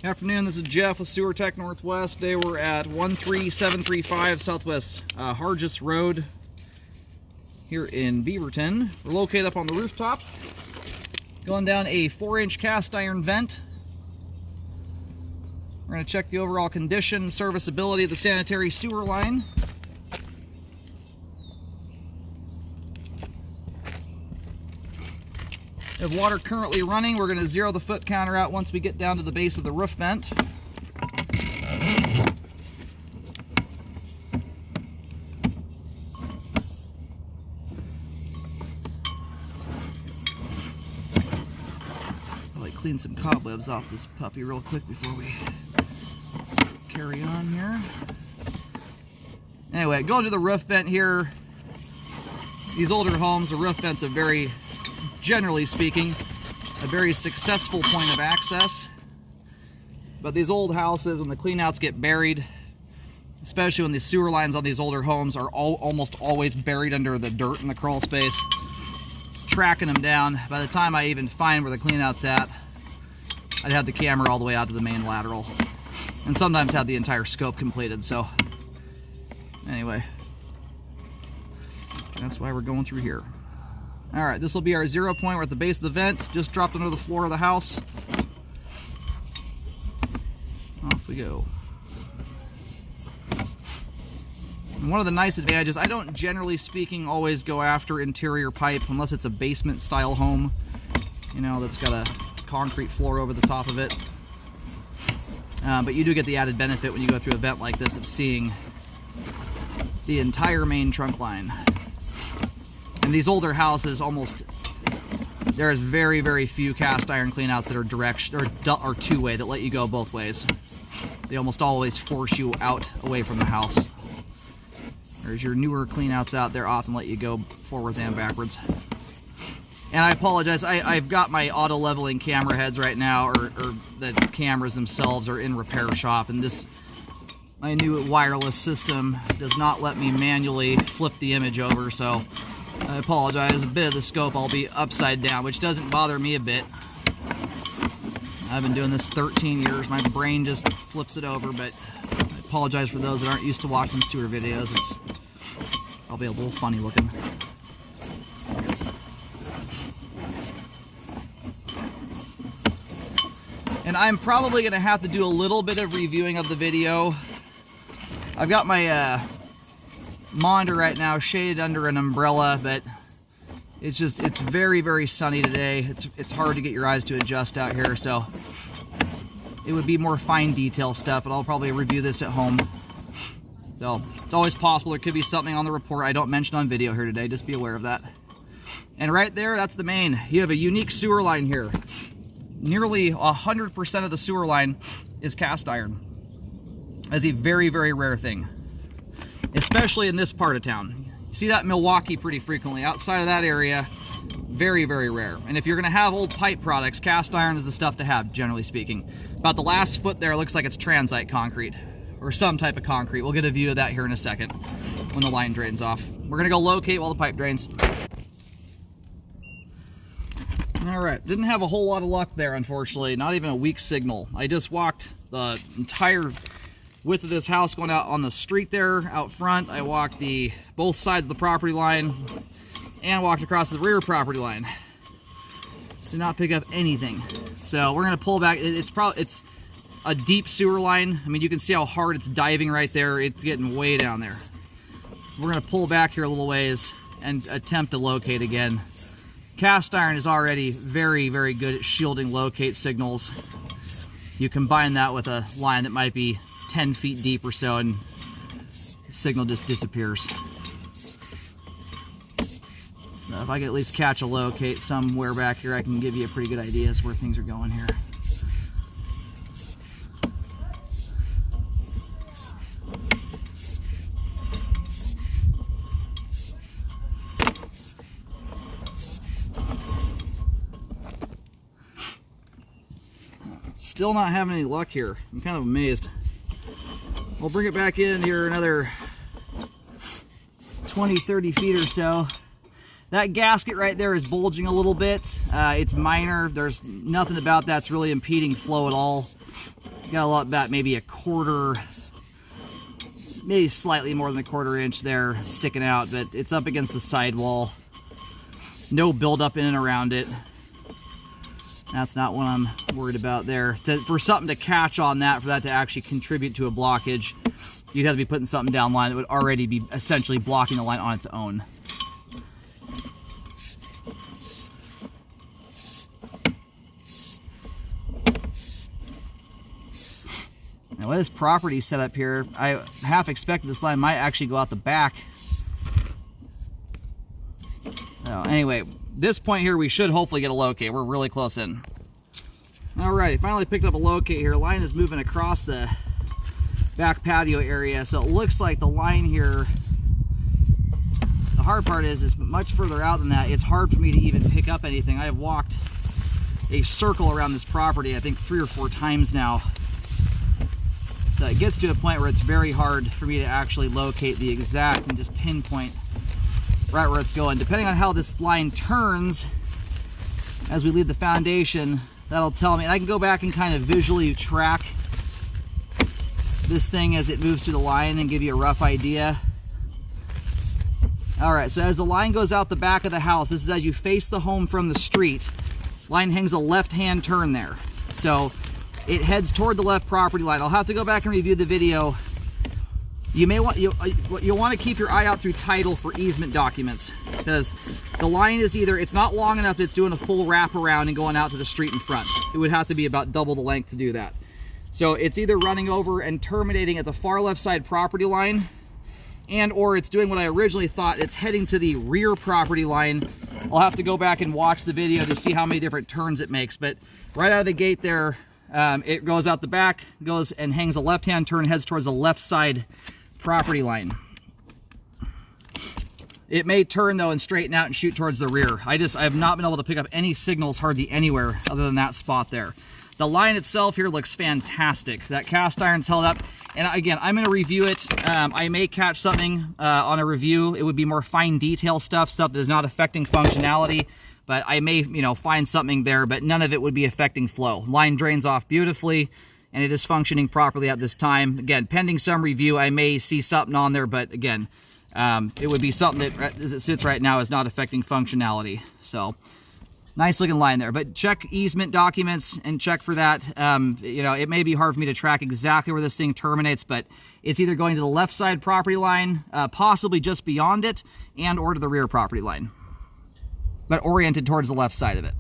Afternoon, this is Jeff with Sewer Tech Northwest. Today we're at 13735 Southwest Hargis Road here in Beaverton. We're located up on the rooftop, going down a 4-inch cast iron vent. We're going to check the overall condition, serviceability of the sanitary sewer line. We have water currently running. We're going to zero the foot counter out once we get down to the base of the roof vent. I'll like clean some cobwebs off this puppy real quick before we carry on here. Anyway, going to the roof vent here. These older homes, the roof vent's a very, generally speaking, a very successful point of access. But these old houses, when the cleanouts get buried, especially when the sewer lines on these older homes are almost always buried under the dirt in the crawl space, tracking them down. By the time I even find where the cleanout's at, I'd have the camera all the way out to the main lateral, and sometimes have the entire scope completed. So anyway, that's why we're going through here. Alright, this will be our 0 point. We're at the base of the vent, just dropped under the floor of the house. Off we go. And one of the nice advantages, I don't, generally speaking, always go after interior pipe unless it's a basement style home, you know, that's got a concrete floor over the top of it. But you do get the added benefit when you go through a vent like this of seeing the entire main trunk line. In these older houses, there's very, very few cast iron cleanouts that are direct or two-way that let you go both ways. They almost always force you out away from the house. Whereas your newer cleanouts out there often let you go forwards and backwards. And I apologize, I've got my auto leveling camera heads right now, or the cameras themselves are in repair shop, and my new wireless system does not let me manually flip the image over, so I apologize. A bit of the scope I'll be upside down, which doesn't bother me a bit. I've been doing this 13 years. My brain just flips it over, but I apologize for those that aren't used to watching sewer videos. I'll be a little funny looking. And I'm probably going to have to do a little bit of reviewing of the video. I've got my monitor right now shaded under an umbrella, but it's very, very sunny today. It's hard to get your eyes to adjust out here, so it would be more fine detail stuff, but I'll probably review this at home. So it's always possible there could be something on the report I don't mention on video here today. Just be aware of that. And right there, that's the main. You have a unique sewer line here. Nearly 100% of the sewer line is cast iron. That's a very, very rare thing, especially in this part of town. You see that in Milwaukee pretty frequently. Outside of that area, very, very rare. And if you're gonna have old pipe products, cast iron is the stuff to have, generally speaking. About the last foot there looks like it's transite concrete, or some type of concrete. We'll get a view of that here in a second when the line drains off. We're gonna go locate while the pipe drains. All right, didn't have a whole lot of luck there, unfortunately. Not even a weak signal. I just walked the entire width of this house going out on the street there out front. I walked both sides of the property line and walked across the rear property line. Did not pick up anything. So we're gonna pull back. It's a deep sewer line. I mean, you can see how hard it's diving right there. It's getting way down there. We're gonna pull back here a little ways and attempt to locate again. Cast iron is already very, very good at shielding locate signals. You combine that with a line that might be 10 feet deep or so, and the signal just disappears. Now, if I can at least catch a locate somewhere back here, I can give you a pretty good idea as where things are going here. Still not having any luck here. I'm kind of amazed. We'll bring it back in here another 20-30 feet or so. That gasket right there is bulging a little bit. It's minor. There's nothing about that's really impeding flow at all. got a lot about maybe a quarter, maybe slightly more than a quarter inch there sticking out, but it's up against the sidewall. No buildup in and around it. That's not what I'm worried about there. For something to catch on that, for that to actually contribute to a blockage, you'd have to be putting something down line that would already be essentially blocking the line on its own. Now with this property set up here, I half expected this line might actually go out the back. So anyway, this point here we should hopefully get a locate. We're really close in. Alright, finally picked up a locate here. Line is moving across the back patio area, so it looks like the line here, the hard part is much further out than that. It's hard for me to even pick up anything. I have walked a circle around this property, I think 3 or 4 times now. So it gets to a point where it's very hard for me to actually locate the exact and just pinpoint right where it's going. Depending on how this line turns as we leave the foundation, that'll tell me. I can go back and kind of visually track this thing as it moves through the line and give you a rough idea. Alright, so as the line goes out the back of the house, this is as you face the home from the street, line hangs a left-hand turn there. So it heads toward the left property line. I'll have to go back and review the video. You may want, you'll want to keep your eye out through title for easement documents, because the line is either, it's not long enough that it's doing a full wrap around and going out to the street in front. It would have to be about double the length to do that. So it's either running over and terminating at the far left side property line, and or it's doing what I originally thought, it's heading to the rear property line. I'll have to go back and watch the video to see how many different turns it makes, but right out of the gate there, it goes out the back, goes and hangs a left-hand turn, heads towards the left side property line. It may turn though and straighten out and shoot towards the rear. I have not been able to pick up any signals hardly anywhere other than that spot there. The line itself here looks fantastic. That cast iron's held up. And again, I'm going to review it. I may catch something on a review. It would be more fine detail stuff that is not affecting functionality. But I may, find something there, but none of it would be affecting flow. Line drains off beautifully, and it is functioning properly at this time. Again, pending some review, I may see something on there, but again, it would be something that, as it sits right now, is not affecting functionality. So, nice looking line there. But check easement documents and check for that. It may be hard for me to track exactly where this thing terminates, but it's either going to the left side property line, possibly just beyond it, and or to the rear property line, but oriented towards the left side of it.